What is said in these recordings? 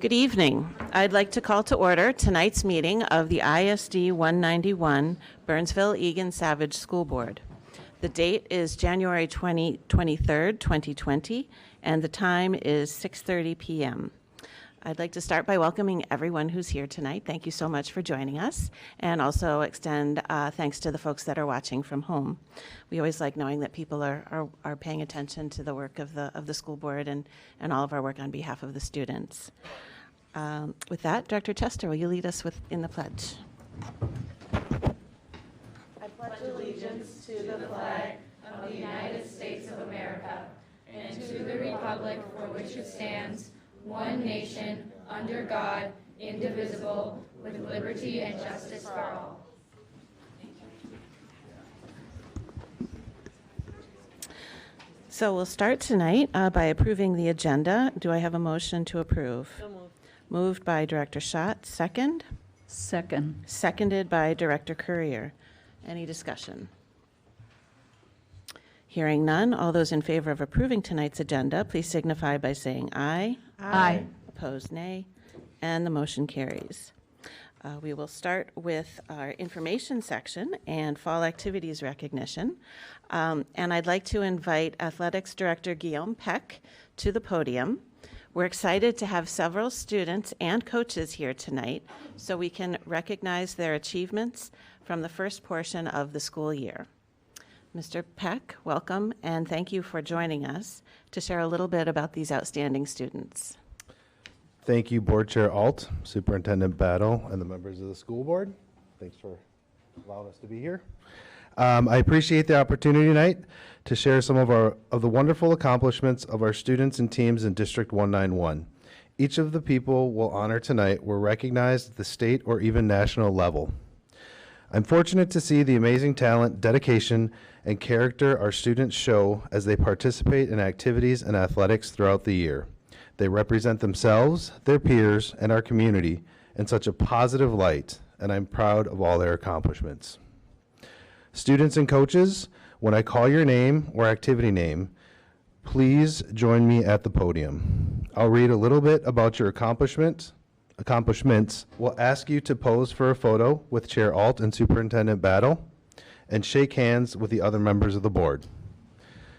Good evening. I'd like to call to order tonight's meeting of the ISD 191 Burnsville Egan Savage School Board. The date is January 23rd, 2020, and the time is 6:30 p.m. I'd like to start by welcoming everyone who's here tonight. Thank you so much for joining us, and also extend thanks to the folks that are watching from home. We always like knowing that people are paying attention to the work of the school board and all of our work on behalf of the students. With that, Director Chester, will you lead us in the pledge? I pledge allegiance to the flag of the United States of America and to the republic for which it stands, one nation, under God, indivisible, with liberty and justice for all. So we'll start tonight by approving the agenda. Do I have a motion to approve? So moved. Moved by Director Schott. Second? Second. Seconded by Director Courier. Any discussion? Hearing none, all those in favor of approving tonight's agenda, please signify by saying aye. Aye. Opposed, nay. And the motion carries. We will start with our information section and fall activities recognition. And I'd like to invite Athletics Director Guillaume Peck to the podium. We're excited to have several students and coaches here tonight so we can recognize their achievements from the first portion of the school year. Mr. Peck, welcome, and thank you for joining us to share a little bit about these outstanding students. Thank you, Board Chair Alt, Superintendent Battle, and the members of the school board. Thanks for allowing us to be here. I appreciate the opportunity tonight to share some of the wonderful accomplishments of our students and teams in District 191. Each of the people we'll honor tonight were recognized at the state or even national level. I'm fortunate to see the amazing talent, dedication, and character our students show as they participate in activities and athletics throughout the year. They represent themselves, their peers, and our community in such a positive light, and I'm proud of all their accomplishments. Students and coaches, when I call your name or activity name, please join me at the podium. I'll read a little bit about your accomplishments. We'll ask you to pose for a photo with Chair Alt and Superintendent Battle and shake hands with the other members of the board.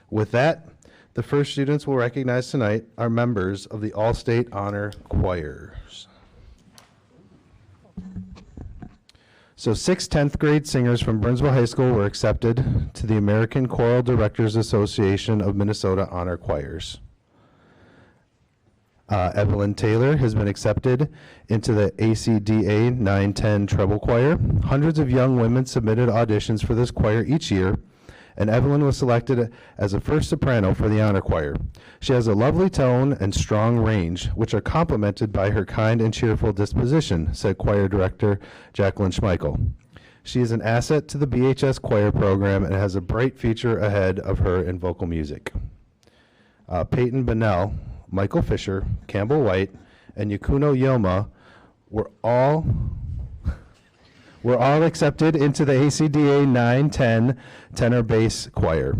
With that, the first students we'll recognize tonight are members of the All-State Honor Choirs. So 6 10th grade singers from Burnsville High School were accepted to the American Choral Directors Association of Minnesota Honor Choirs. Evelyn Taylor has been accepted into the ACDA 910 Treble Choir. Hundreds of young women submitted auditions for this choir each year, and Evelyn was selected as a first soprano for the honor choir. She has a lovely tone and strong range, which are complemented by her kind and cheerful disposition, said choir director Jacqueline Schmeichel. She is an asset to the BHS choir program and has a bright future ahead of her in vocal music. Peyton Bennell, Michael Fisher, Campbell White, and Yakuno Yilma were all accepted into the ACDA 910 tenor bass choir.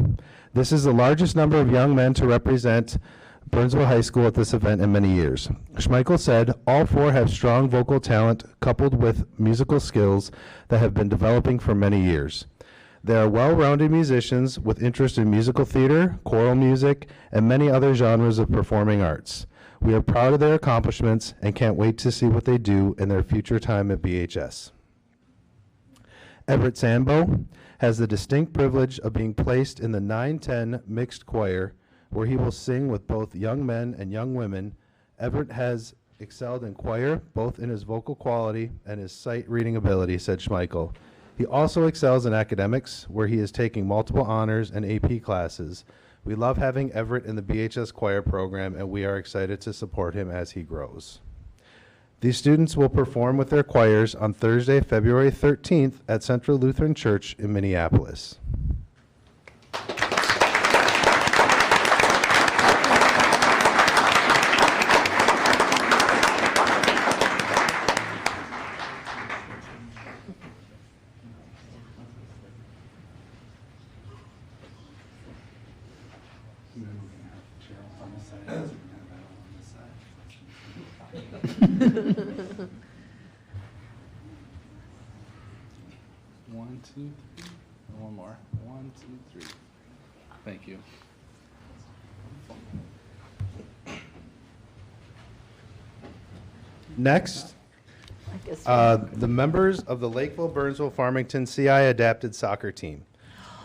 This is the largest number of young men to represent Burnsville High School at this event in many years. Schmeichel said, all 4 have strong vocal talent coupled with musical skills that have been developing for many years. They are well-rounded musicians with interest in musical theater, choral music, and many other genres of performing arts. We are proud of their accomplishments and can't wait to see what they do in their future time at BHS. Everett Sambo has the distinct privilege of being placed in the 910 mixed choir, where he will sing with both young men and young women. Everett has excelled in choir, both in his vocal quality and his sight reading ability, said Schmeichel. He also excels in academics, where he is taking multiple honors and AP classes. We love having Everett in the BHS choir program, and we are excited to support him as he grows. These students will perform with their choirs on Thursday, February 13th at Central Lutheran Church in Minneapolis. One, two, three. And one more. 1, 2, 3. Thank you. Next, the members of the Lakeville Burnsville Farmington CI Adapted Soccer Team.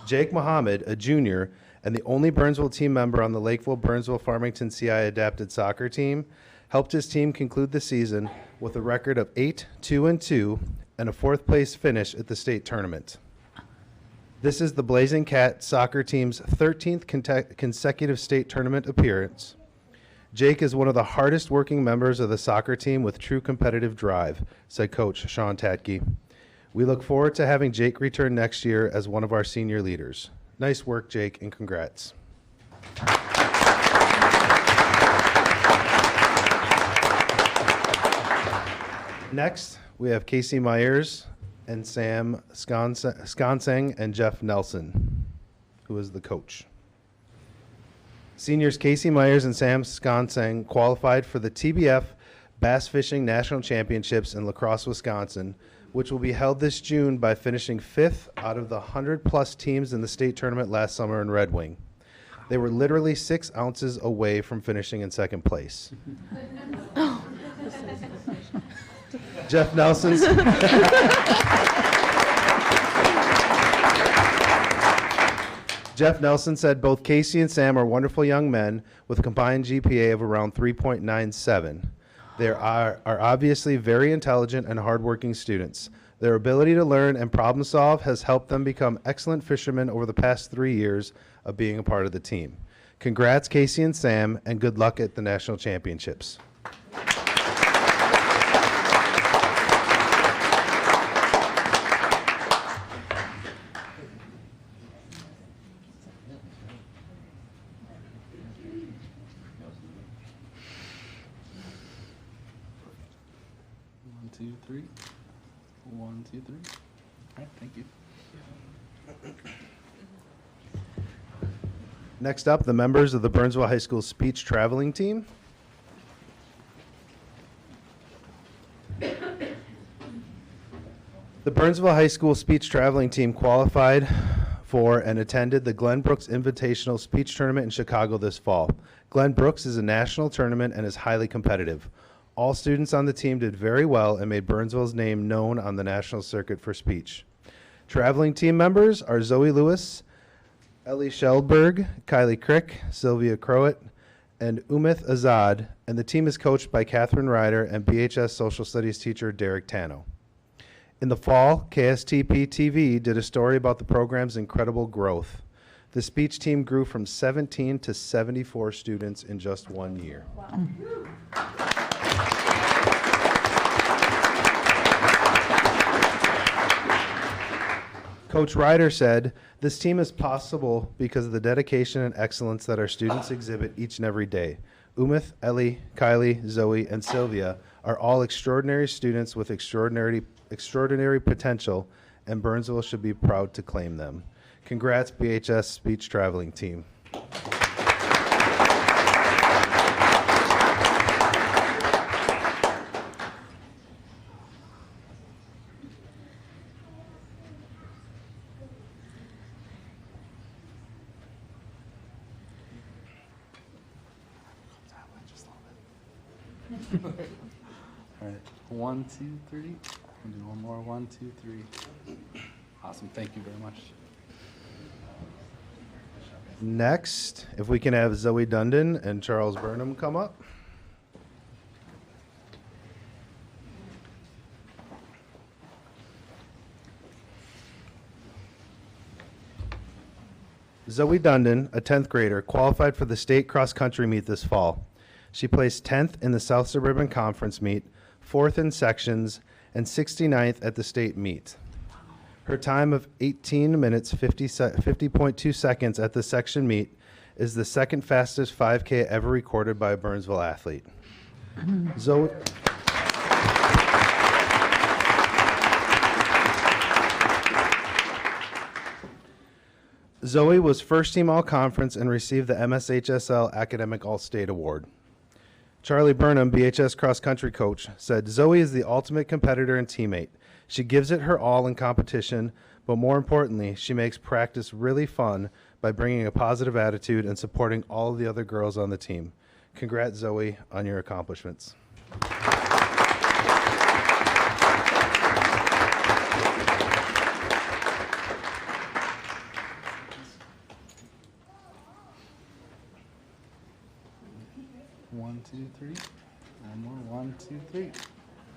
Jake Mohammed, a junior, and the only Burnsville team member on the Lakeville Burnsville Farmington CI Adapted Soccer Team, helped his team conclude the season with a record of 8-2-2 and a fourth-place finish at the state tournament. This is the Blazing Cat soccer team's 13th consecutive state tournament appearance. Jake is one of the hardest working members of the soccer team with true competitive drive, said Coach Sean Tatke. We look forward to having Jake return next year as one of our senior leaders. Nice work, Jake, and congrats. Next, we have Casey Myers and Sam Skonseng and Jeff Nelson, who is the coach. Seniors Casey Myers and Sam Skonseng qualified for the TBF Bass Fishing National Championships in La Crosse, Wisconsin, which will be held this June by finishing 5th out of the 100-plus teams in the state tournament last summer in Red Wing. They were literally 6 ounces away from finishing in second place. Jeff Nelson's... Jeff Nelson said both Casey and Sam are wonderful young men with a combined GPA of around 3.97. They are obviously very intelligent and hardworking students. Their ability to learn and problem solve has helped them become excellent fishermen over the past 3 years of being a part of the team. Congrats, Casey and Sam, and good luck at the national championships. Two, three. 1, 2, 3. All right, thank you. Next up, the members of the Burnsville High School speech traveling team. The Burnsville High School speech traveling team qualified for and attended the Glenn Brooks Invitational Speech Tournament in Chicago this fall. Glenn Brooks is a national tournament and is highly competitive. All students on the team did very well and made Burnsville's name known on the national circuit for speech. Traveling team members are Zoe Lewis, Ellie Sheldberg, Kylie Crick, Sylvia Crowett, and Umith Azad, and the team is coached by Catherine Ryder and BHS social studies teacher Derek Tano. In the fall, KSTP TV did a story about the program's incredible growth. The speech team grew from 17 to 74 students in just 1 year. Wow. Coach Ryder said, "This team is possible because of the dedication and excellence that our students exhibit each and every day. Umith, Ellie, Kylie, Zoe, and Sylvia are all extraordinary students with extraordinary potential, and Burnsville should be proud to claim them." Congrats, BHS speech traveling team. All right, 1, 2, 3. We'll do one more. 1, 2, 3. Awesome. Thank you very much. Next, if we can have Zoe Dundon and Charles Burnham come up. Zoe Dundon, a 10th grader, qualified for the state cross-country meet this fall. She placed 10th in the South Suburban Conference meet, 4th in sections, and 69th at the state meet. Her time of 18 minutes 50.2 seconds at the section meet is the second fastest 5K ever recorded by a Burnsville athlete. Zoe Zoe was first team all-conference and received the MSHSL Academic All-State Award. Charlie Burnham, BHS cross-country coach, said, Zoe is the ultimate competitor and teammate. She gives it her all in competition, but more importantly, she makes practice really fun by bringing a positive attitude and supporting all of the other girls on the team. Congrats, Zoe, on your accomplishments. One, two, three. One more. One, two, three.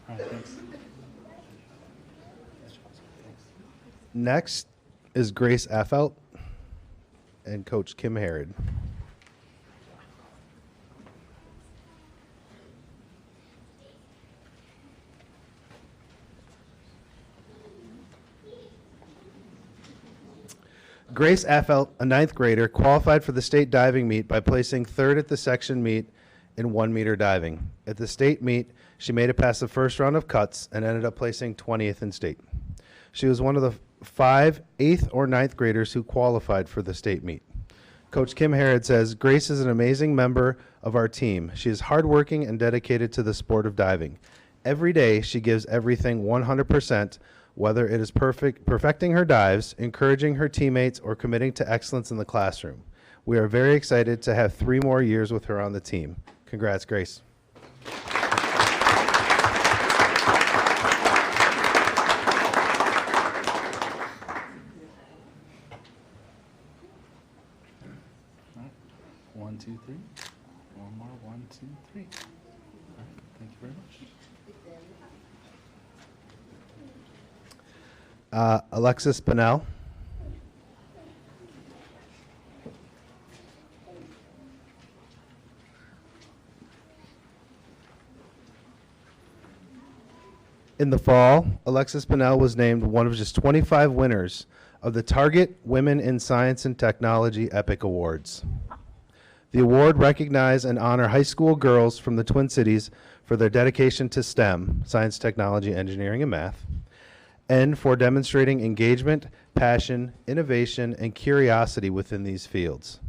All right, thanks. Next is Grace Affelt and Coach Kim Harrod. Grace Affelt, a ninth grader, qualified for the state diving meet by placing third at the section meet in 1 meter diving. At the state meet, she made it past the first round of cuts and ended up placing 20th in state. She was one of the 5 8th or 9th graders who qualified for the state meet. Coach Kim Harrod says, Grace is an amazing member of our team. She is hardworking and dedicated to the sport of diving. Every day, she gives everything 100%, whether it is perfecting her dives, encouraging her teammates, or committing to excellence in the classroom. We are very excited to have 3 more years with her on the team. Congrats, Grace. One, two, three. One more. One, two, three. All right, thank you very much. Alexis Bonnell. In the fall, Alexis Bonnell was named one of just 25 winners of the Target Women in Science and Technology EPIC Awards. The award recognizes and honor high school girls from the Twin Cities for their dedication to STEM, science, technology, engineering, and math, and for demonstrating engagement, passion, innovation, and curiosity within these fields.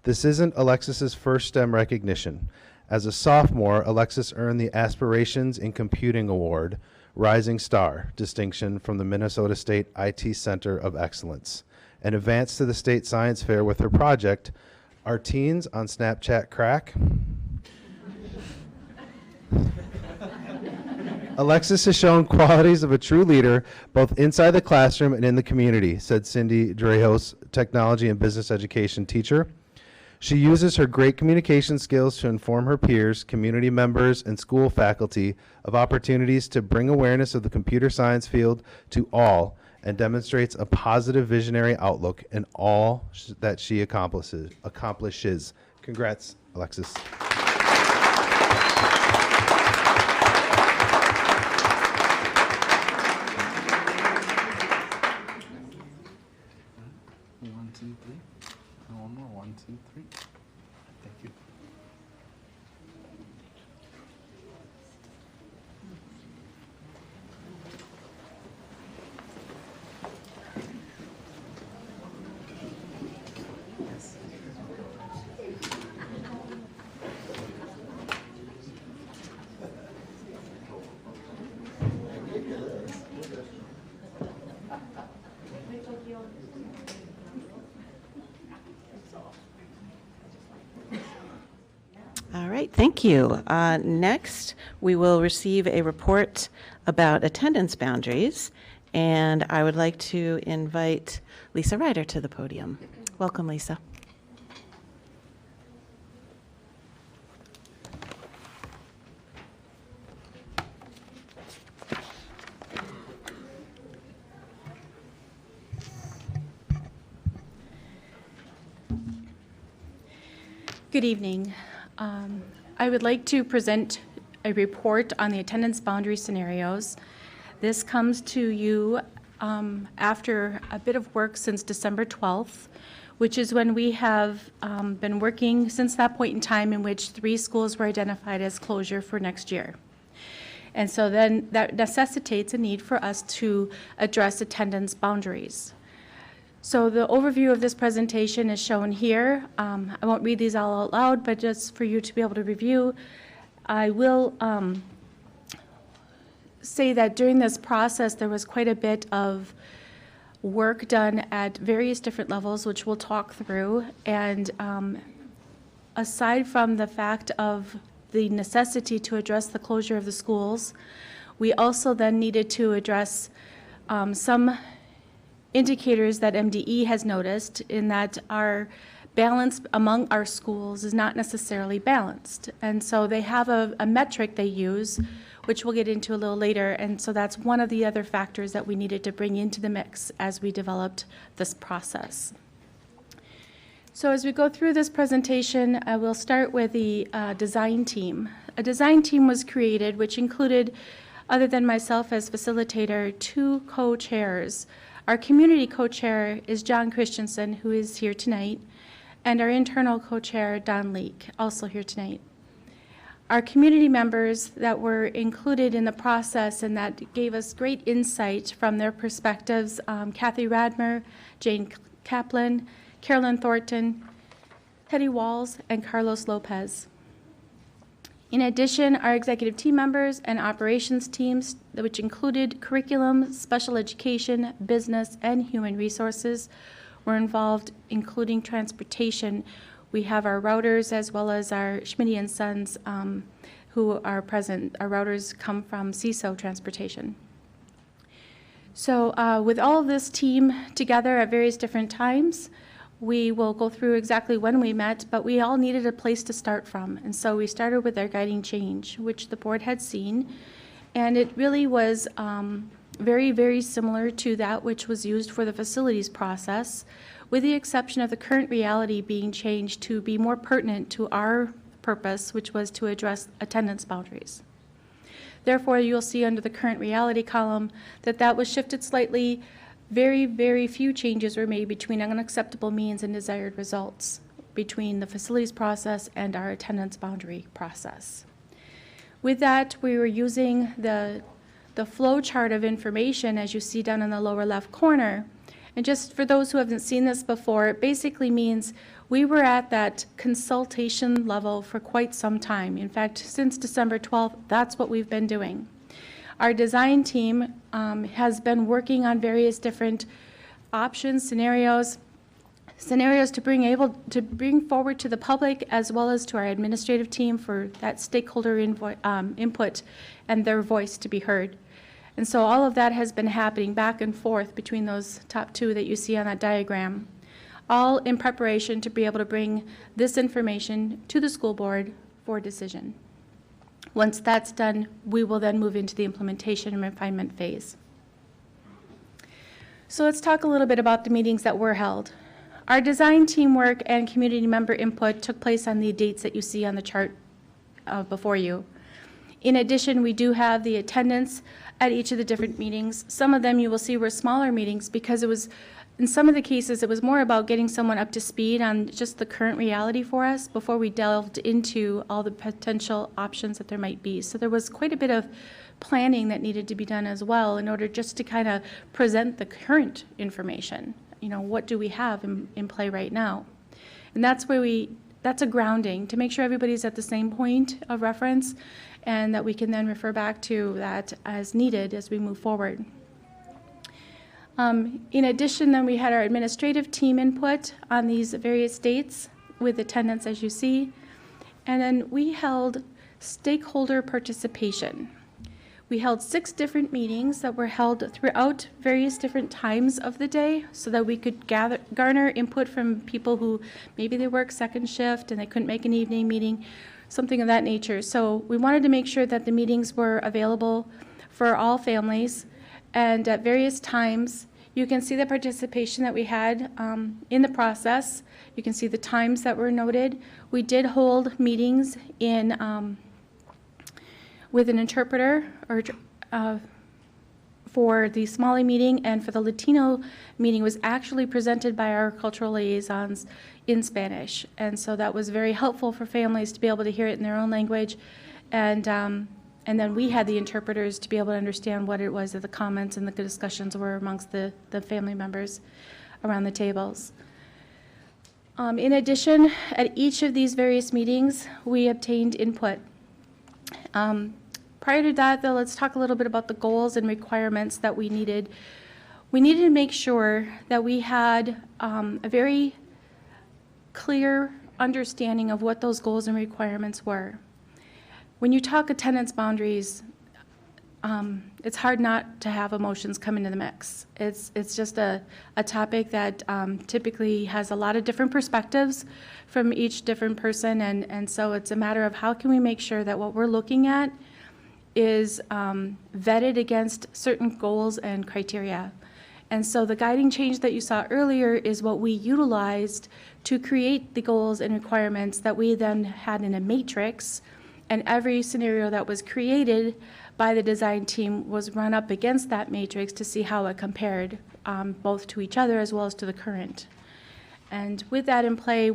This isn't Alexis's first STEM recognition. As a sophomore, Alexis earned the Aspirations in Computing Award, Rising Star distinction from the Minnesota State IT Center of Excellence, and advanced to the State Science Fair with her project, Our Teens on Snapchat Crack. Alexis has shown qualities of a true leader both inside the classroom and in the community, said Cindy Drejos, technology and business education teacher. She uses her great communication skills to inform her peers, community members, and school faculty of opportunities to bring awareness of the computer science field to all and demonstrates a positive visionary outlook in all that she accomplishes. Congrats, Alexis. One, two, three. And one more. One, two, three. Thank you. All right, thank you. Next, we will receive a report about attendance boundaries, and I would like to invite Lisa Ryder to the podium. Welcome, Lisa. Good evening. I would like to present a report on the attendance boundary scenarios. This comes to you after a bit of work since December 12th, which is when we have been working since that point in time in which 3 schools were identified as closure for next year. And so then that necessitates a need for us to address attendance boundaries. So the overview of this presentation is shown here. I won't read these all out loud, but just for you to be able to review. I will say that during this process, there was quite a bit of work done at various different levels, which we'll talk through. And aside from the fact of the necessity to address the closure of the schools, we also then needed to address some indicators that MDE has noticed in that our balance among our schools is not necessarily balanced. And so they have a metric they use, which we'll get into a little later. And so that's one of the other factors that we needed to bring into the mix as we developed this process. So as we go through this presentation, I will start with the design team. A design team was created, which included, other than myself as facilitator, 2 co-chairs. Our community co-chair is John Christensen, who is here tonight, and our internal co-chair, Don Leek, also here tonight. Our community members that were included in the process and that gave us great insight from their perspectives, Kathy Radmer, Jane Kaplan, Carolyn Thornton, Teddy Walls, and Carlos Lopez. In addition, our executive team members and operations teams, which included curriculum, special education, business, and human resources, were involved, including transportation. We have our routers as well as our Schmitty & Sons who are present. Our routers come from CISO Transportation. So with all of this team together at various different times, we will go through exactly when we met, but we all needed a place to start from. And so we started with our guiding change, which the board had seen. And it really was very, very similar to that which was used for the facilities process, with the exception of the current reality being changed to be more pertinent to our purpose, which was to address attendance boundaries. Therefore, you'll see under the current reality column that that was shifted slightly. Very, very few changes were made between unacceptable means and desired results between the facilities process and our attendance boundary process. With that, we were using the flow chart of information, as you see down in the lower left corner. And just for those who haven't seen this before, it basically means we were at that consultation level for quite some time. In fact, since December 12th, that's what we've been doing. Our design team has been working on various different options, scenarios to bring forward to the public as well as to our administrative team for that stakeholder input and their voice to be heard. And so all of that has been happening back and forth between those top 2 that you see on that diagram, all in preparation to be able to bring this information to the school board for decision. Once that's done, we will then move into the implementation and refinement phase. So let's talk a little bit about the meetings that were held. Our design teamwork and community member input took place on the dates that you see on the chart before you. In addition, we do have the attendance at each of the different meetings. Some of them you will see were smaller meetings because it was, in some of the cases, it was more about getting someone up to speed on just the current reality for us before we delved into all the potential options that there might be. So there was quite a bit of planning that needed to be done as well in order just to kind of present the current information. You know, what do we have in play right now? And that's where that's a grounding to make sure everybody's at the same point of reference and that we can then refer back to that as needed as we move forward. In addition, then we had our administrative team input on these various dates with attendance, as you see. And then we held stakeholder participation. We held 6 different meetings that were held throughout various different times of the day so that we could garner input from people who maybe they work second shift and they couldn't make an evening meeting, something of that nature. So we wanted to make sure that the meetings were available for all families. And at various times, you can see the participation that we had in the process. You can see the times that were noted. We did hold meetings in with an interpreter for the Somali meeting, and for the Latino meeting was actually presented by our cultural liaisons in Spanish. And so that was very helpful for families to be able to hear it in their own language. And then we had the interpreters to be able to understand what it was that the comments and the discussions were amongst the family members. around the tables. In addition, at each of these various meetings, we obtained input. Prior to that, though, let's talk a little bit about the goals and requirements that we needed. We needed to make sure that we had a very clear understanding of what those goals and requirements were. When you talk attendance boundaries, it's hard not to have emotions come into the mix. It's just a topic that typically has a lot of different perspectives from each different person, and so it's a matter of how can we make sure that what we're looking at is vetted against certain goals and criteria. And so the guiding change that you saw earlier is what we utilized to create the goals and requirements that we then had in a matrix, and every scenario that was created by the design team was run up against that matrix to see how it compared both to each other as well as to the current. And with that in play,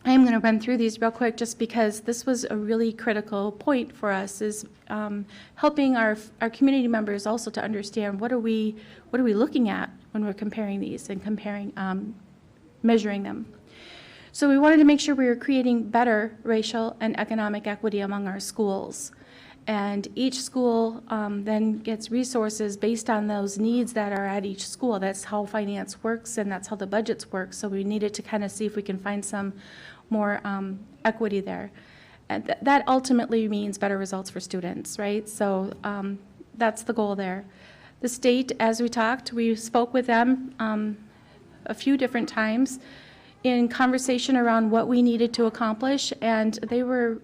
I am going to run through these real quick just because this was a really critical point for us, is helping our community members also to understand what are we looking at when we're comparing these and measuring them. So we wanted to make sure we were creating better racial and economic equity among our schools. And each school then gets resources based on those needs that are at each school. That's how finance works, and that's how the budgets work. So we needed to kind of see if we can find some more equity there. And that ultimately means better results for students, right? So that's the goal there. The state, as we talked, we spoke with them a few different times in conversation around what we needed to accomplish, and they were,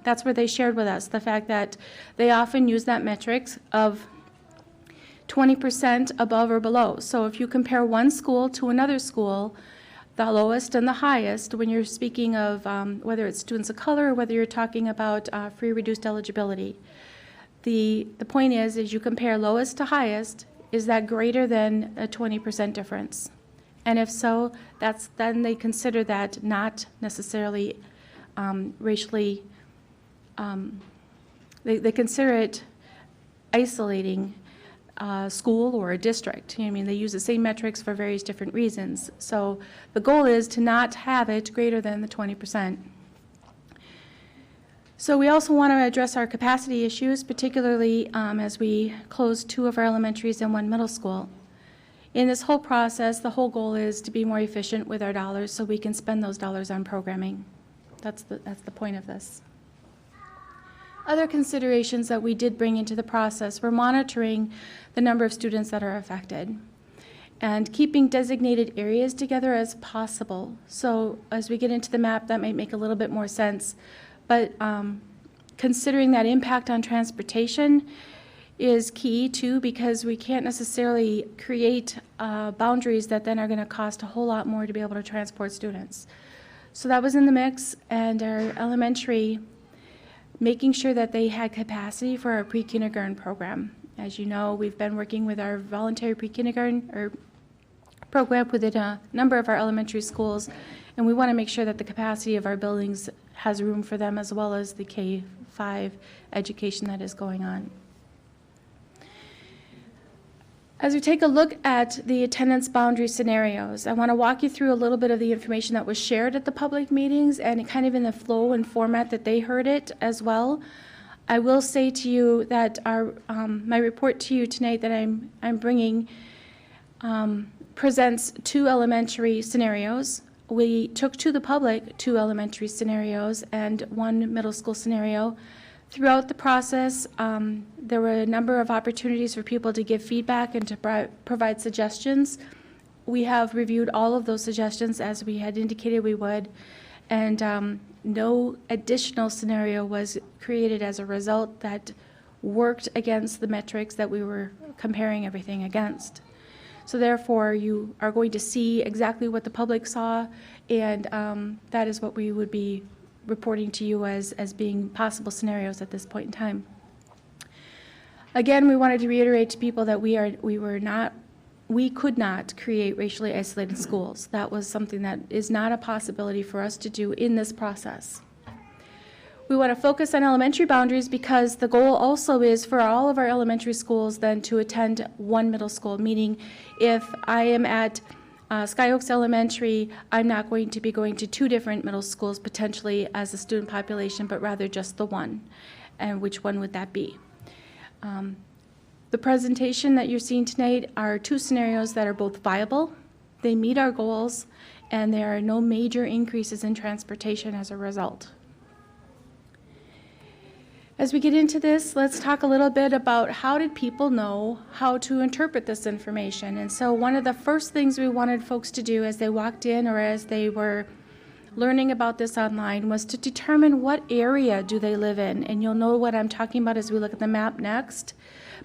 that's where they shared with us the fact that they often use that metrics of 20% above or below. So if you compare one school to another school, the lowest and the highest, when you're speaking of whether it's students of color or whether you're talking about free reduced eligibility, the point is you compare lowest to highest, is that greater than a 20% difference? And if so, then they consider that not necessarily racially, they consider it isolating a school or a district. You know what I mean, they use the same metrics for various different reasons. So the goal is to not have it greater than the 20%. So we also want to address our capacity issues, particularly as we close 2 of our elementaries and 1 middle school. In this whole process, the whole goal is to be more efficient with our dollars so we can spend those dollars on programming. That's the point of this. Other considerations that we did bring into the process were monitoring the number of students that are affected and keeping designated areas together as possible. So as we get into the map, that might make a little bit more sense. But considering that impact on transportation is key too, because we can't necessarily create boundaries that then are going to cost a whole lot more to be able to transport students. So that was in the mix, and our elementary, making sure that they had capacity for our pre-kindergarten program. As you know, we've been working with our voluntary pre-kindergarten program within a number of our elementary schools, and we want to make sure that the capacity of our buildings has room for them, as well as the K-5 education that is going on. As we take a look at the attendance boundary scenarios, I want to walk you through a little bit of the information that was shared at the public meetings and kind of in the flow and format that they heard it as well. I will say to you that my report to you tonight that I'm bringing presents 2 elementary scenarios. We took to the public 2 elementary scenarios and 1 middle school scenario. Throughout the process, there were a number of opportunities for people to give feedback and to provide suggestions. We have reviewed all of those suggestions as we had indicated we would, and no additional scenario was created as a result that worked against the metrics that we were comparing everything against. So therefore, you are going to see exactly what the public saw, and that is what we would be reporting to you as being possible scenarios at this point in time. Again, we wanted to reiterate to people that we could not create racially isolated schools. That was something that is not a possibility for us to do in this process. We want to focus on elementary boundaries because the goal also is for all of our elementary schools then to attend 1 middle school, meaning if I am at Sky Oaks Elementary, I'm not going to be going to 2 different middle schools potentially as a student population, but rather just the one. And which one would that be? The presentation that you're seeing tonight are 2 scenarios that are both viable, they meet our goals, and there are no major increases in transportation as a result. As we get into this, let's talk a little bit about how did people know how to interpret this information. And so one of the first things we wanted folks to do as they walked in or as they were learning about this online was to determine what area do they live in. And you'll know what I'm talking about as we look at the map next.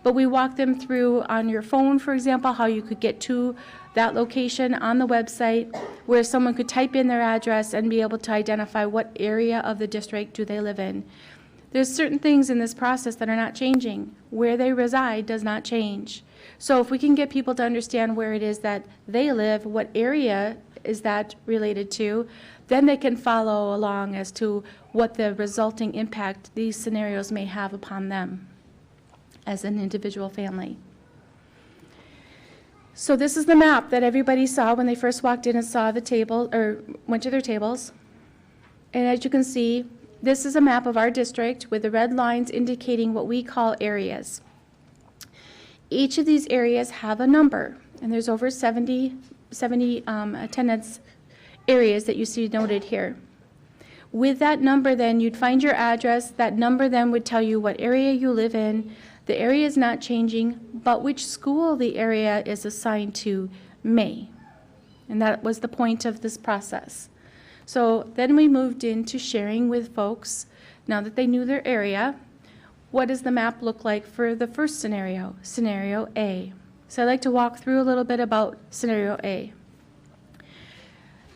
But we walked them through on your phone, for example, how you could get to that location on the website where someone could type in their address and be able to identify what area of the district do they live in. There's certain things in this process that are not changing. Where they reside does not change. So if we can get people to understand where it is that they live, what area is that related to, then they can follow along as to what the resulting impact these scenarios may have upon them as an individual family. So this is the map that everybody saw when they first walked in and saw the table, or went to their tables. And as you can see, this is a map of our district with the red lines indicating what we call areas. Each of these areas have a number, and there's over 70 attendance areas that you see noted here. With that number then, you'd find your address. That number then would tell you what area you live in. The area is not changing, but which school the area is assigned to may. And that was the point of this process. So then we moved into sharing with folks, now that they knew their area, what does the map look like for the first scenario, scenario A. So I'd like to walk through a little bit about scenario A.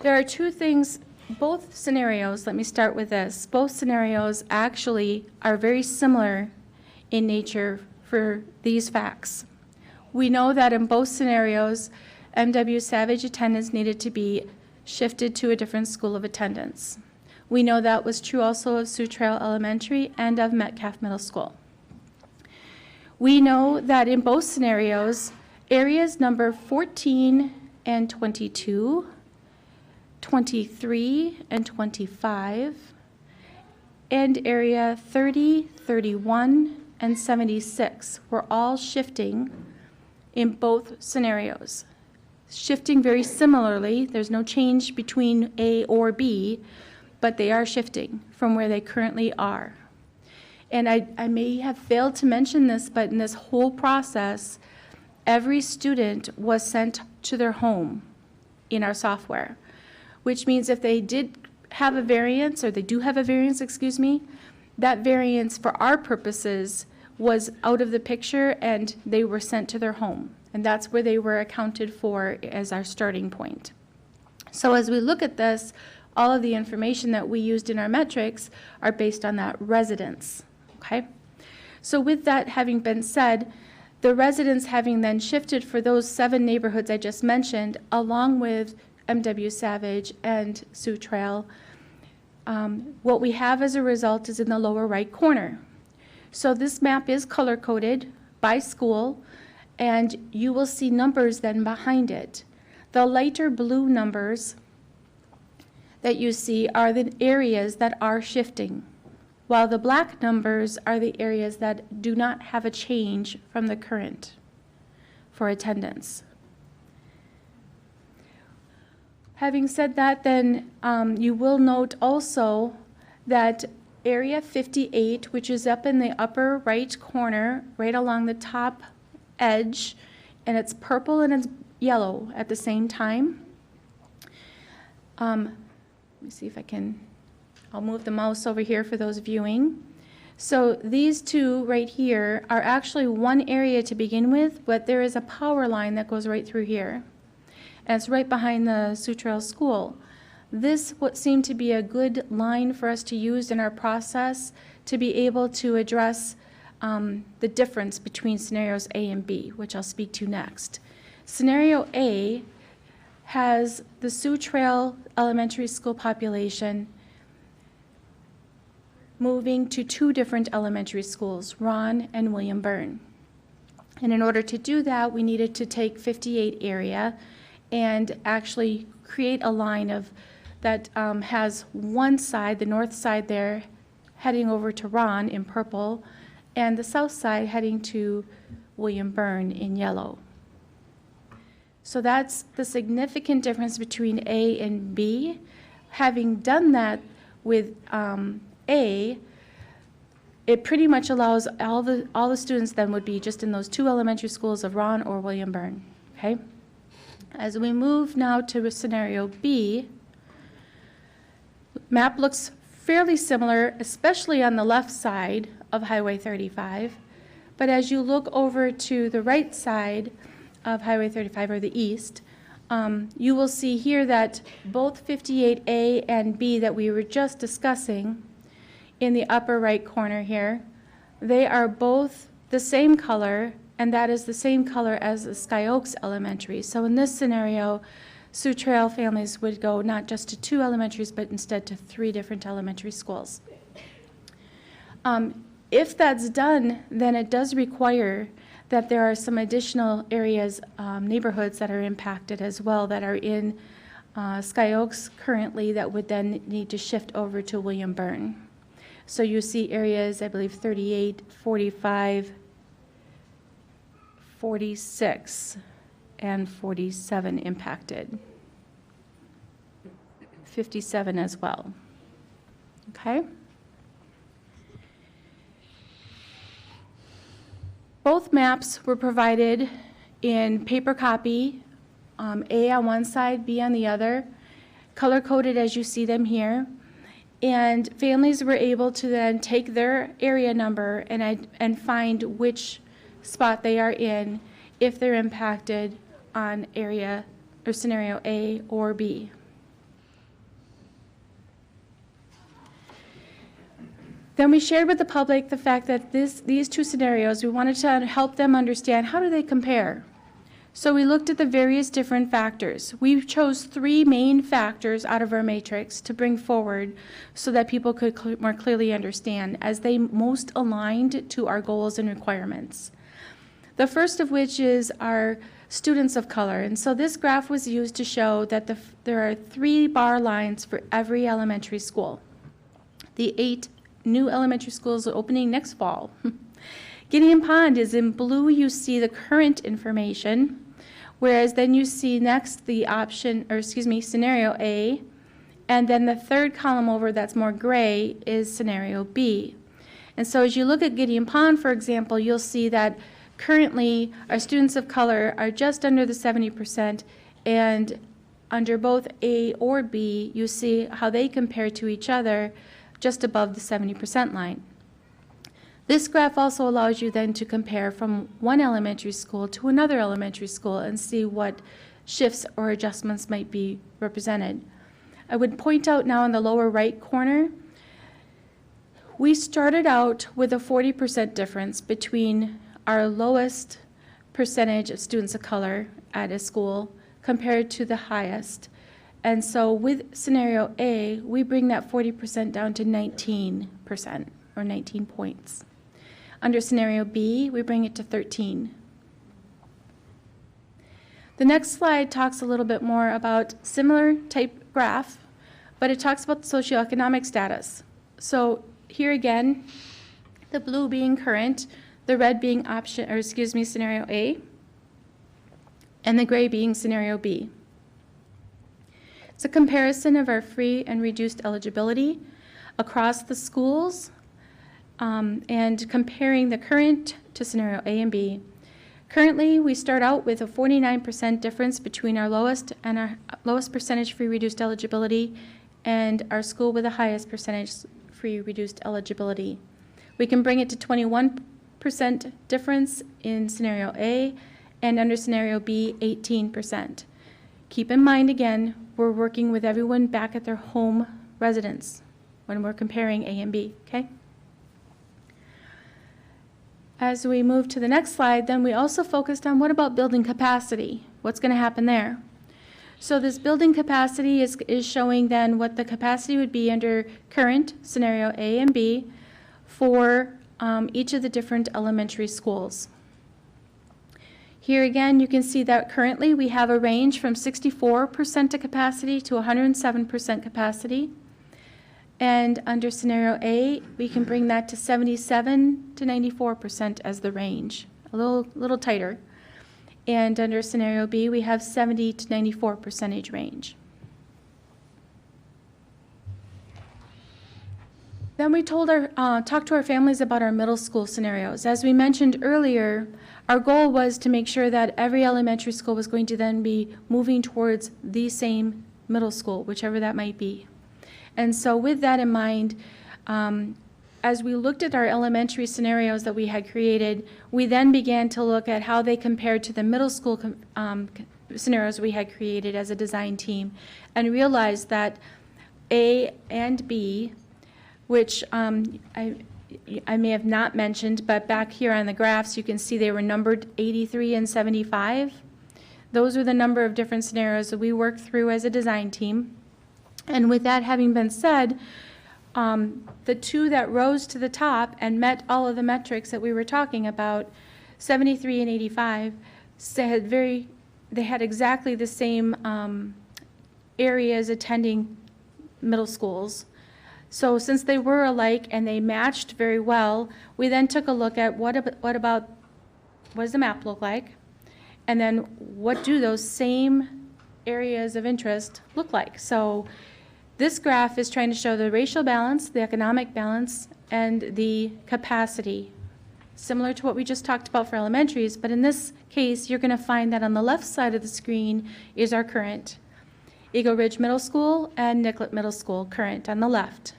There are 2 things, both scenarios, let me start with this, both scenarios actually are very similar in nature for these facts. We know that in both scenarios, M.W. Savage attendance needed to be shifted to a different school of attendance. We know that was true also of Sioux Trail Elementary and of Metcalf Middle School. We know that in both scenarios, areas number 14 and 22, 23 and 25, and area 30, 31, and 76 were all shifting in both scenarios. Shifting very similarly. There's no change between A or B, but they are shifting from where they currently are. And I may have failed to mention this, but in this whole process, every student was sent to their home in our software, which means if they did have a variance, or they do have a variance, excuse me, that variance for our purposes was out of the picture and they were sent to their home. And that's where they were accounted for as our starting point. So as we look at this, all of the information that we used in our metrics are based on that residence, okay? So with that having been said, the residents having then shifted for those 7 neighborhoods I just mentioned, along with M.W. Savage and Sioux Trail, what we have as a result is in the lower right corner. So this map is color-coded by school, and you will see numbers then behind it. The lighter blue numbers that you see are the areas that are shifting, while the black numbers are the areas that do not have a change from the current for attendance. Having said that, then you will note also that area 58, which is up in the upper right corner, right along the top edge, and it's purple and it's yellow at the same time. Let me see if I can, I'll move the mouse over here for those viewing. So these 2 right here are actually one area to begin with, but there is a power line that goes right through here. And it's right behind the Sioux Trail School. This what seemed to be a good line for us to use in our process to be able to address the difference between scenarios A and B, which I'll speak to next. Scenario A has the Sioux Trail Elementary School population moving to 2 different elementary schools, Ron and William Byrne. And in order to do that, we needed to take 58 area and actually create a line of that has one side, the north side there, heading over to Ron in purple, and the south side heading to William Byrne in yellow. So that's the significant difference between A and B. Having done that with A, it pretty much allows all the students then would be just in those two elementary schools of Ron or William Byrne, okay? As we move now to scenario B, map looks fairly similar, especially on the left side of Highway 35. But as you look over to the right side of Highway 35, or the east, you will see here that both 58A and B that we were just discussing in the upper right corner here, they are both the same color, and that is the same color as the Sky Oaks Elementary. So in this scenario, Sioux Trail families would go not just to 2 elementaries, but instead to 3 different elementary schools. If that's done, then it does require that there are some additional areas, neighborhoods that are impacted as well, that are in Sky Oaks currently, that would then need to shift over to William Byrne. So you see areas, I believe 38, 45, 46, and 47 impacted. 57 as well. Okay? Both maps were provided in paper copy, A on one side, B on the other, color-coded as you see them here. And families were able to then take their area number and find which spot they are in if they're impacted on area or scenario A or B. Then we shared with the public the fact that these two scenarios, we wanted to help them understand how do they compare. So we looked at the various different factors. We chose 3 main factors out of our matrix to bring forward so that people could more clearly understand as they most aligned to our goals and requirements. The first of which is our students of color. And so this graph was used to show that there are 3 bar lines for every elementary school. The 8 new elementary schools are opening next fall. Gideon Pond is in blue. You see the current information, whereas then you see next the scenario A, and then the third column over that's more gray is scenario B. And so as you look at Gideon Pond, for example, you'll see that currently our students of color are just under the 70%, and under both A or B, you see how they compare to each other just above the 70% line. This graph also allows you then to compare from one elementary school to another elementary school and see what shifts or adjustments might be represented. I would point out now in the lower right corner, we started out with a 40% difference between our lowest percentage of students of color at a school compared to the highest. And so with scenario A, we bring that 40% down to 19%, or 19 points. Under scenario B, we bring it to 13. The next slide talks a little bit more about similar type graph, but it talks about the socioeconomic status. So here again, the blue being current, the red being scenario A, and the gray being scenario B. It's a comparison of our free and reduced eligibility across the schools, and comparing the current to scenario A and B. Currently, we start out with a 49% difference between our lowest percentage free reduced eligibility and our school with the highest percentage free reduced eligibility. We can bring it to 21% difference in scenario A, and under scenario B, 18%. Keep in mind again, we're working with everyone back at their home residence when we're comparing A and B, okay? As we move to the next slide, then we also focused on what about building capacity? What's going to happen there? So this building capacity is showing then what the capacity would be under current scenario A and B for each of the different elementary schools. Here again, you can see that currently we have a range from 64% of capacity to 107% capacity. And under scenario A, we can bring that to 77 to 94% as the range, a little tighter. And under scenario B, we have 70 to 94% range. Then we talked to our families about our middle school scenarios. As we mentioned earlier, our goal was to make sure that every elementary school was going to then be moving towards the same middle school, whichever that might be. And so with that in mind, as we looked at our elementary scenarios that we had created, we then began to look at how they compared to the middle school scenarios we had created as a design team, and realized that A and B, which I may have not mentioned, but back here on the graphs, you can see they were numbered 83 and 75. Those are the number of different scenarios that we worked through as a design team. And with that having been said, the two that rose to the top and met all of the metrics that we were talking about, 73 and 85, they had exactly the same areas attending middle schools. So since they were alike and they matched very well, we then took a look at what does the map look like, and then what do those same areas of interest look like. So this graph is trying to show the racial balance, the economic balance, and the capacity, similar to what we just talked about for elementaries, but in this case, you're going to find that on the left side of the screen is our current. Eagle Ridge Middle School and Nicollet Middle School current on the left.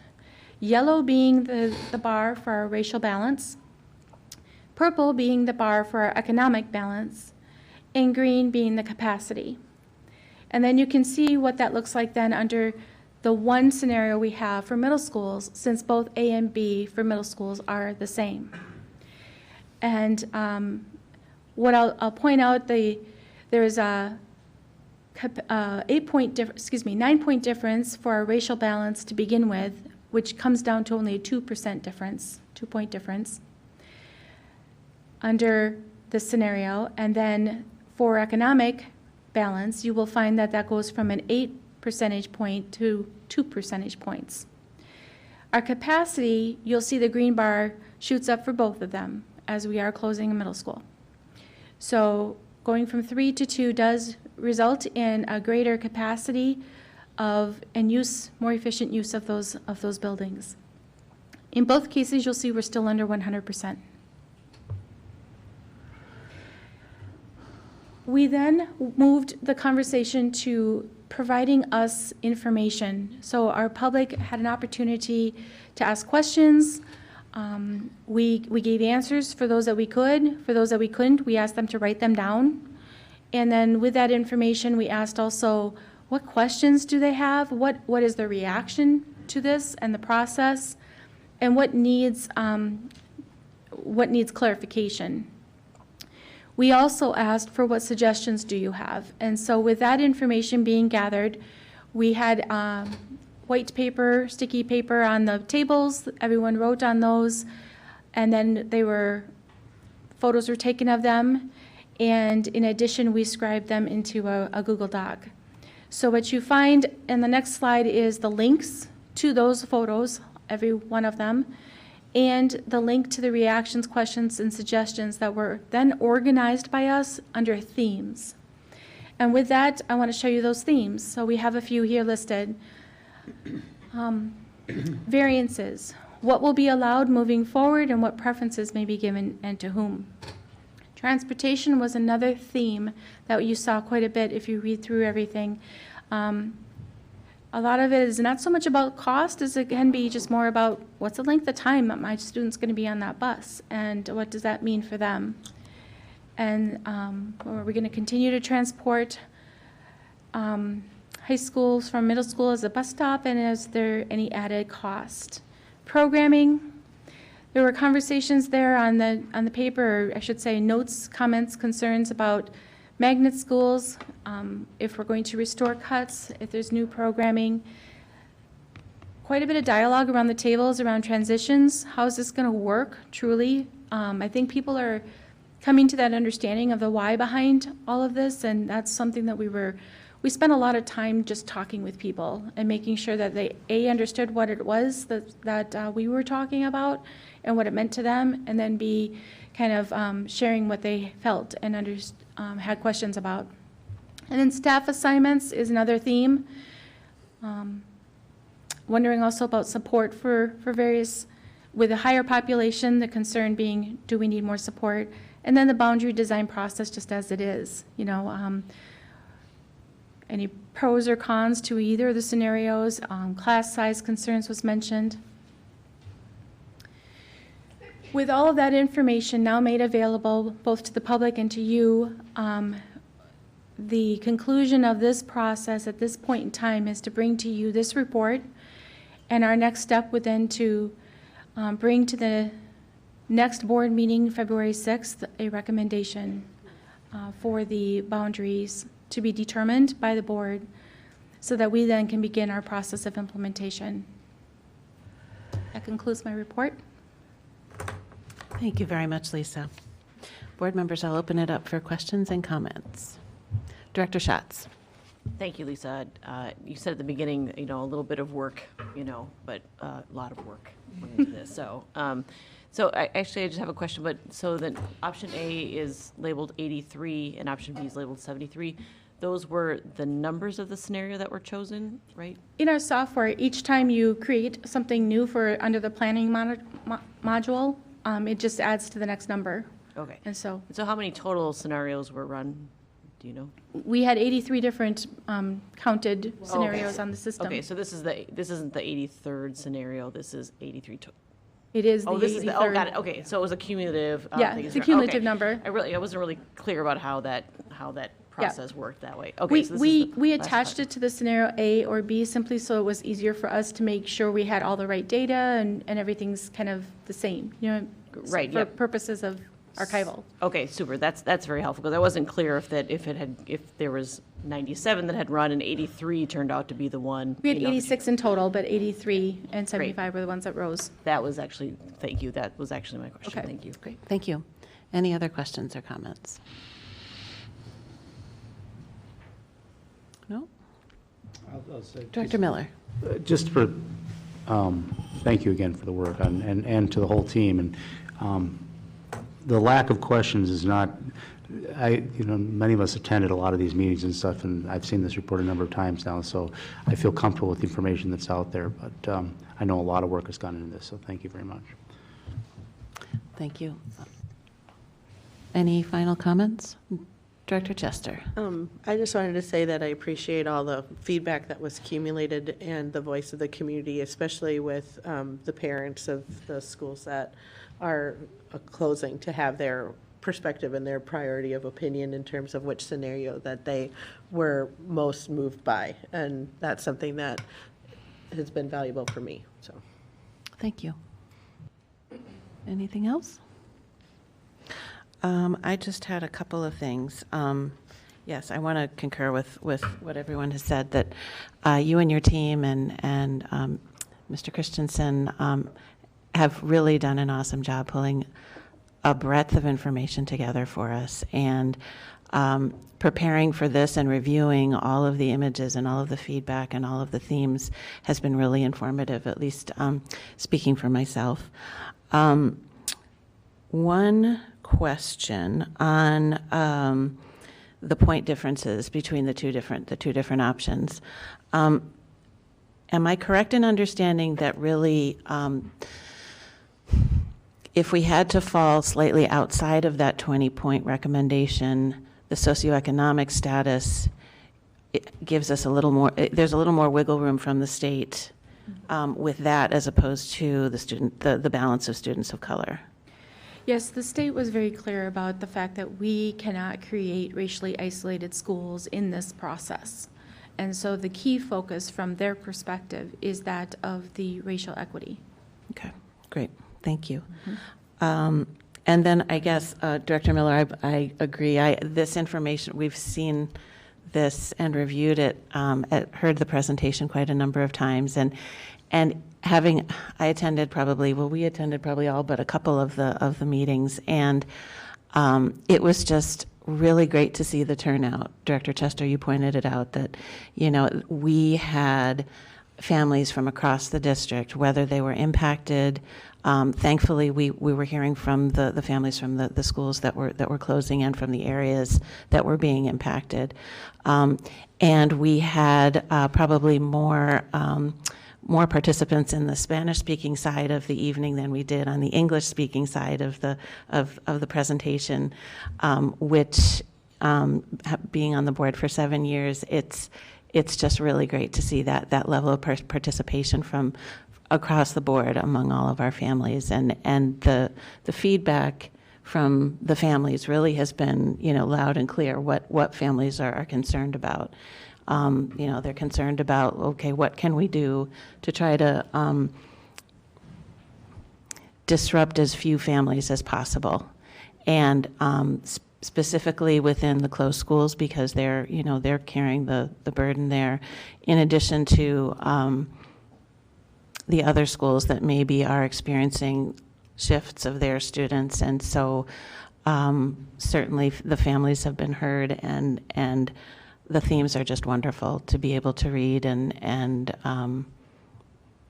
Yellow being the bar for our racial balance, purple being the bar for our economic balance, and green being the capacity. And then you can see what that looks like then under the one scenario we have for middle schools, since both A and B for middle schools are the same. And what I'll point out, there is a 9-point difference for our racial balance to begin with, which comes down to only a 2% difference, 2-point difference under this scenario. And then for economic balance, you will find that that goes from an 8 percentage point to 2 percentage points. Our capacity, you'll see the green bar shoots up for both of them as we are closing a middle school. So going from 3 to 2 does result in a greater capacity and more efficient use of those buildings. In both cases, you'll see we're still under 100%. We then moved the conversation to providing us information. So our public had an opportunity to ask questions. We gave answers for those that we could. For those that we couldn't, we asked them to write them down. And then with that information, we asked also, what questions do they have? What is their reaction to this and the process? And what needs clarification? We also asked for what suggestions do you have? And so with that information being gathered, we had white paper, sticky paper on the tables. Everyone wrote on those, and then photos were taken of them. And in addition, we scribed them into a Google Doc. So what you find in the next slide is the links to those photos, every one of them, and the link to the reactions, questions, and suggestions that were then organized by us under themes. And with that, I want to show you those themes. So we have a few here listed. Variances. What will be allowed moving forward and what preferences may be given and to whom. Transportation was another theme that you saw quite a bit if you read through everything. A lot of it is not so much about cost as it can be just more about what's the length of time that my student's going to be on that bus and what does that mean for them. And are we going to continue to transport high schools from middle school as a bus stop, and is there any added cost? Programming. There were conversations there on the paper, or I should say notes, comments, concerns about magnet schools, if we're going to restore cuts, if there's new programming. Quite a bit of dialogue around the tables around transitions. How is this going to work truly? I think people are coming to that understanding of the why behind all of this, and that's something that we spent a lot of time just talking with people and making sure that they, A, understood what it was that we were talking about and what it meant to them, and then B, kind of sharing what they felt and had questions about. And then staff assignments is another theme. Wondering also about support for various, with a higher population, the concern being, do we need more support? And then the boundary design process just as it is, you know, any pros or cons to either of the scenarios. Class size concerns was mentioned. With all of that information now made available both to the public and to you, the conclusion of this process at this point in time is to bring to you this report, and our next step would then to bring to the next board meeting, February 6th, a recommendation for the boundaries to be determined by the board so that we then can begin our process of implementation. That concludes my report. Thank you very much, Lisa. Board members, I'll open it up for questions and comments. Director Schatz. Thank you, Lisa. You said at the beginning, you know, a little bit of work, you know, but a lot of work went into this. So I just have a question. But so then option A is labeled 83 and option B is labeled 73. Those were the numbers of the scenario that were chosen, right? In our software, each time you create something new for under the planning module, it just adds to the next number. Okay. And so So how many total scenarios were run? Do you know? we had 83 different counted scenarios on the system. Okay, so this isn't the 83rd scenario. This is 83. It is the 83rd. This is the, oh, got it. Okay, so it was a cumulative. Yeah, thing. it's a cumulative Okay. number. I wasn't really clear about how that process worked that way. Okay, We, so this we, is the we last attached part. it to the scenario A or B simply so it was easier for us to make sure we had all the right data and everything's kind of the same, you know, Right, for yep. purposes of archival. Okay, super. That's very helpful because I wasn't clear if there was 97 that had run and 83 turned out to be the one. We had you know, 86 in total, but 83 and 75 were the ones that rose. That was actually, thank you. That was actually my question. Okay. Thank you. Great, thank you. Any other questions or comments? No? I'll say Director Miller. just for, thank you again for the work and to the whole team. And the lack of questions is not, many of us attended a lot of these meetings and stuff, and I've seen this report a number of times now, so I feel comfortable with the information that's out there. But I know a lot of work has gone into this, so thank you very much. Thank you. Any final comments? Director Chester. I just wanted to say that I appreciate all the feedback that was accumulated and the voice of the community, especially with the parents of the schools that are closing, to have their perspective and their priority of opinion in terms of which scenario that they were most moved by. And that's something that has been valuable for me, so. Thank you. Anything else? I just had a couple of things. Yes, I want to concur with what everyone has said, that you and your team and Mr. Christensen have really done an awesome job pulling a breadth of information together for us, and preparing for this and reviewing all of the images and all of the feedback and all of the themes has been really informative, at least speaking for myself. One question on the point differences between the two different options. Am I correct in understanding that really, if we had to fall slightly outside of that 20-point recommendation, the socioeconomic status, it gives us a little more, there's a little more wiggle room from the state with that, as opposed to the balance of students of color? Yes, the state was very clear about the fact that we cannot create racially isolated schools in this process. And so the key focus from their perspective is that of the racial equity. Okay, great, thank you. And then I guess, Director Miller, I agree. This information, we've seen this and reviewed it, heard the presentation quite a number of times, and we attended probably all but a couple of the meetings, and It was just really great to see the turnout. Director Chester, you pointed it out that, we had families from across the district, whether they were impacted. Thankfully, we were hearing from the families from the schools that were closing and from the areas that were being impacted. And we had probably more participants in the Spanish-speaking side of the evening than we did on the English-speaking side of the presentation, which, being on the board for 7 years, it's just really great to see that level of participation from across the board among all of our families, and the feedback from the families really has been, loud and clear what families are concerned about. They're concerned about, okay, what can we do to try to disrupt as few families as possible, and specifically within the closed schools, because they're carrying the burden there, in addition to the other schools that maybe are experiencing shifts of their students. And so certainly the families have been heard, and the themes are just wonderful to be able to read, and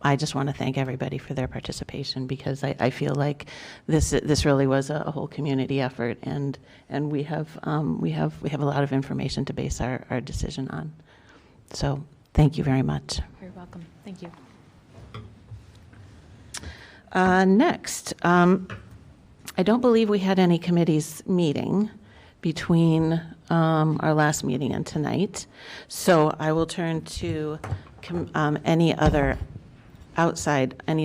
I just want to thank everybody for their participation, because I feel like this really was a whole community effort, and we have a lot of information to base our decision on. So thank you very much. You're welcome. Thank you. Next, I don't believe we had any committees meeting between our last meeting and tonight, so I will turn to any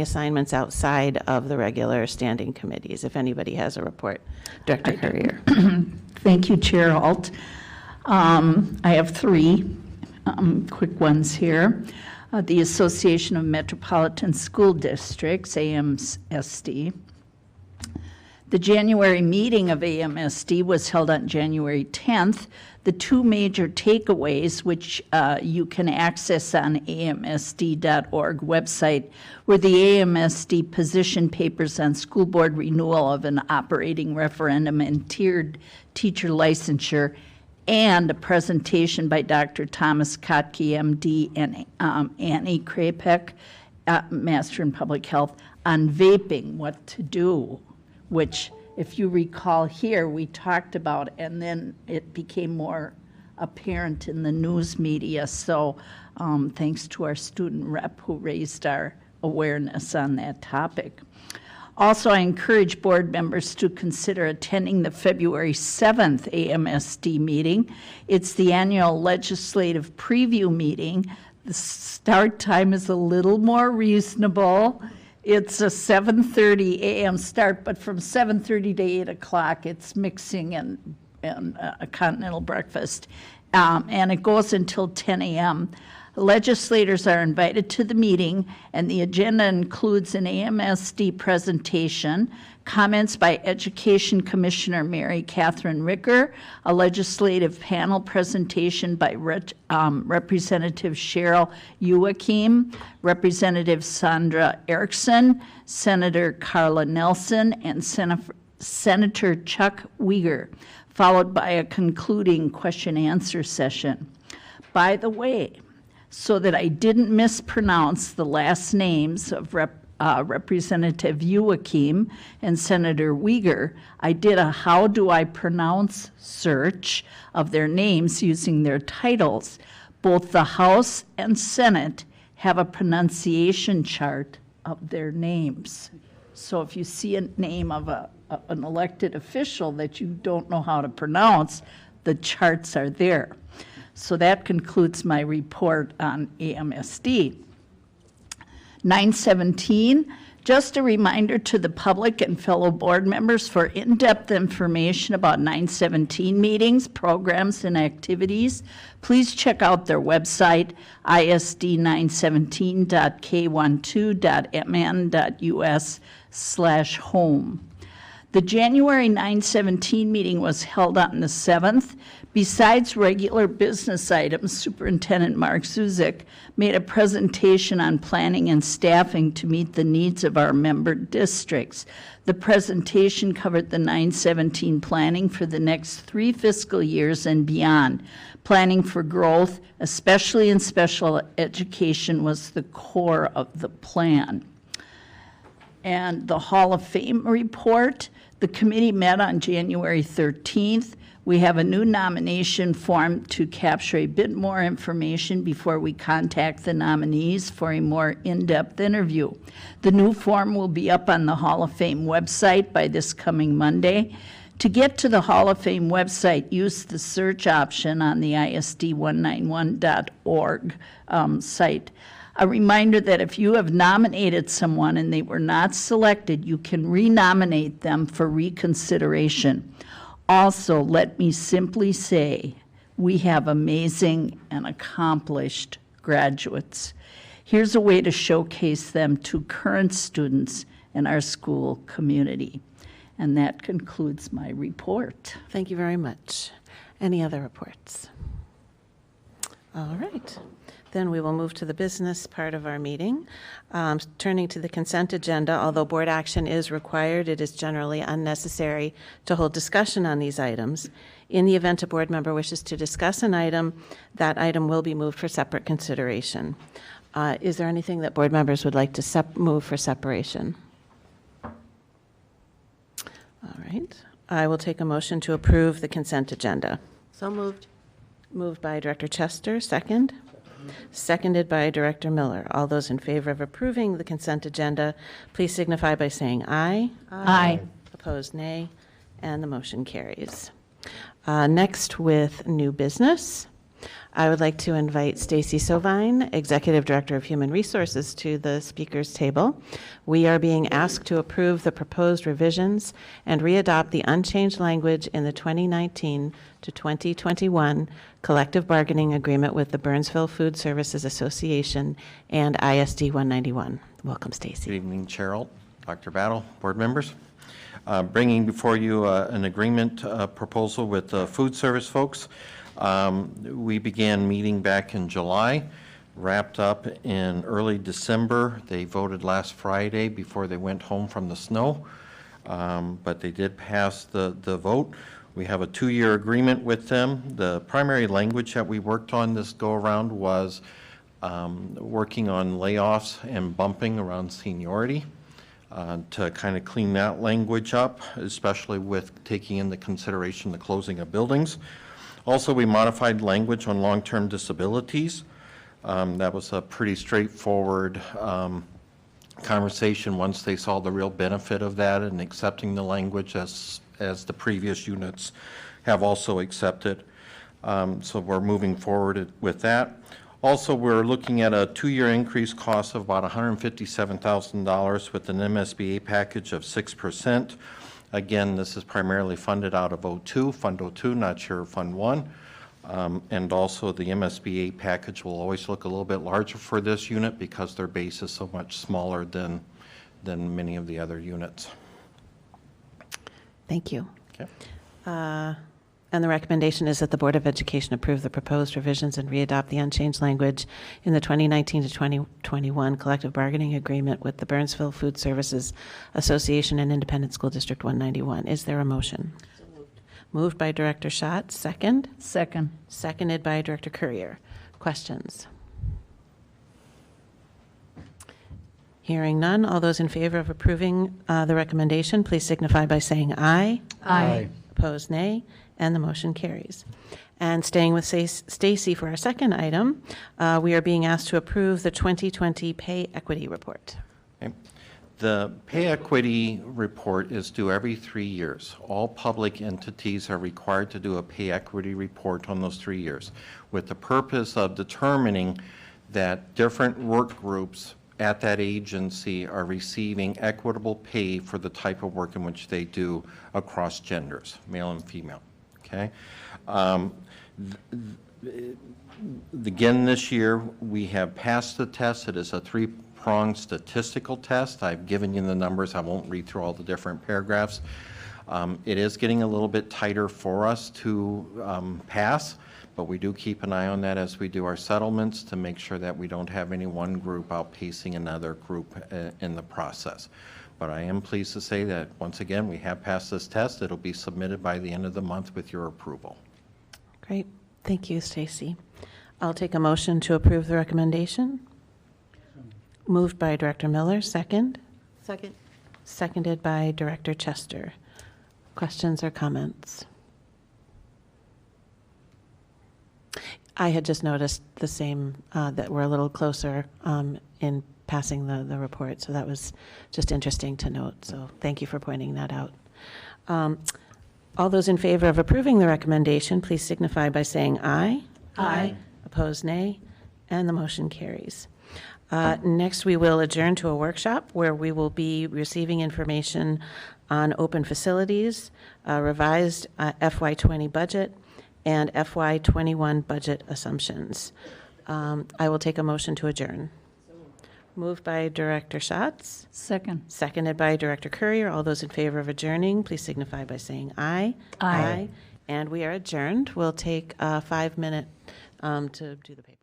assignments outside of the regular standing committees, if anybody has a report. Director Courier. Thank you, Chair Alt. I have 3 quick ones here. The Association of Metropolitan School Districts, AMSD. The January meeting of AMSD was held on January 10th. The 2 major takeaways, which you can access on amsd.org website, were the AMSD position papers on school board renewal of an operating referendum and tiered teacher licensure, and a presentation by Dr. Thomas Kotke, MD, and Annie Krapek, Master in Public Health, on vaping, what to do, which, if you recall here, we talked about, and then it became more apparent in the news media. So thanks to our student rep who raised our awareness on that topic. Also, I encourage board members to consider attending the February 7th AMSD meeting. It's the annual legislative preview meeting. The start time is a little more reasonable. It's a 7:30 a.m. start, but from 7:30 to 8 o'clock, it's mixing and a continental breakfast. And it goes until 10 a.m. Legislators are invited to the meeting, and the agenda includes an AMSD presentation, comments by Education Commissioner Mary Catherine Ricker, a legislative panel presentation by Representative Cheryl Joachim, Representative Sandra Erickson, Senator Carla Nelson, and Senator Chuck Uyghur, followed by a concluding question-answer session. By the way, so that I didn't mispronounce the last names of Representative Joachim and Senator Uyghur, I did a how do I pronounce search of their names using their titles. Both the House and Senate have a pronunciation chart of their names. So if you see a name of an elected official that you don't know how to pronounce, the charts are there. So that concludes my report on AMSD. 917, just a reminder to the public and fellow board members for in-depth information about 917 meetings, programs, and activities. Please check out their website, isd917.k12.mn.us/home. The January 9/17 meeting was held on the 7th. Besides regular business items, Superintendent Mark Zuzik made a presentation on planning and staffing to meet the needs of our member districts. The presentation covered the 9/17 planning for the next 3 fiscal years and beyond. Planning for growth, especially in special education, was the core of the plan. And the Hall of Fame report, the committee met on January 13th. We have a new nomination form to capture a bit more information before we contact the nominees for a more in-depth interview. The new form will be up on the Hall of Fame website by this coming Monday. To get to the Hall of Fame website, use the search option on the ISD191.org site. A reminder that if you have nominated someone and they were not selected, you can renominate them for reconsideration. Also, let me simply say, we have amazing and accomplished graduates. Here's a way to showcase them to current students in our school community. And that concludes my report. Thank you very much. Any other reports? All right. Then we will move to the business part of our meeting. Turning to the consent agenda, although board action is required, it is generally unnecessary to hold discussion on these items. In the event a board member wishes to discuss an item, that item will be moved for separate consideration. Is there anything that board members would like to move for separation? All right. I will take a motion to approve the consent agenda. So moved. Moved by Director Chester, second. Seconded by Director Miller. All those in favor of approving the consent agenda, please signify by saying aye. Aye. Opposed, nay. And the motion carries. Next, with new business, I would like to invite Stacy Sovine, Executive Director of Human Resources, to the speakers table. We are being asked to approve the proposed revisions and readopt the unchanged language in the 2019 to 2021 collective bargaining agreement with the Burnsville Food Services Association and ISD 191. Welcome, Stacy. Good evening, Cheryl, Dr. Battle, board members. Bringing before you an agreement proposal with the food service folks. We began meeting back in July, wrapped up in early December. They voted last Friday before they went home from the snow, but they did pass the vote. We have a 2-year agreement with them. The primary language that we worked on this go-around was working on layoffs and bumping around seniority to kind of clean that language up, especially with taking into consideration the closing of buildings. Also, we modified language on long-term disabilities. That was a pretty straightforward conversation once they saw the real benefit of that and accepting the language as the previous units have also accepted. So we're moving forward with that. Also, we're looking at a 2-year increase cost of about $157,000 with an MSBA package of 6%. Again, this is primarily funded out of O2, Fund O2, not sure Fund 1. And also the MSBA package will always look a little bit larger for this unit because their base is so much smaller than many of the other units. Thank you. Okay. And the recommendation is that the Board of Education approve the proposed revisions and readopt the unchanged language in the 2019 to 2021 collective bargaining agreement with the Burnsville Food Services Association and Independent School District 191. Is there a motion? Moved by Director Schatz, second. Second. Seconded by Director Courier. Questions? Hearing none, all those in favor of approving the recommendation, please signify by saying aye. Aye. Opposed, nay, and the motion carries. And staying with Stacy for our second item, we are being asked to approve the 2020 Pay Equity Report. Okay. The pay equity report is due every 3 years. All public entities are required to do a pay equity report on those 3 years with the purpose of determining that different work groups at that agency are receiving equitable pay for the type of work in which they do across genders, male and female. Okay. Again, this year we have passed the test. It is a 3-pronged statistical test. I've given you the numbers. I won't read through all the different paragraphs. It is getting a little bit tighter for us to pass, but we do keep an eye on that as we do our settlements to make sure that we don't have any one group outpacing another group in the process. But I am pleased to say that, once again, we have passed this test. It'll be submitted by the end of the month with your approval. Great. Thank you, Stacy. I'll take a motion to approve the recommendation. Moved by Director Miller, second. Second. Seconded by Director Chester. Questions or comments? I had just noticed the same, that we're a little closer in passing the report, so that was just interesting to note. So thank you for pointing that out. All those in favor of approving the recommendation, please signify by saying aye. Aye. Opposed, nay, and the motion carries. Next, we will adjourn to a workshop where we will be receiving information on open facilities, revised FY20 budget, and FY21 budget assumptions. I will take a motion to adjourn. Moved by Director Schatz. Second. Seconded by Director Courier. All those in favor of adjourning, please signify by saying aye. Aye. And we are adjourned. We'll take a 5-minute to do the paper.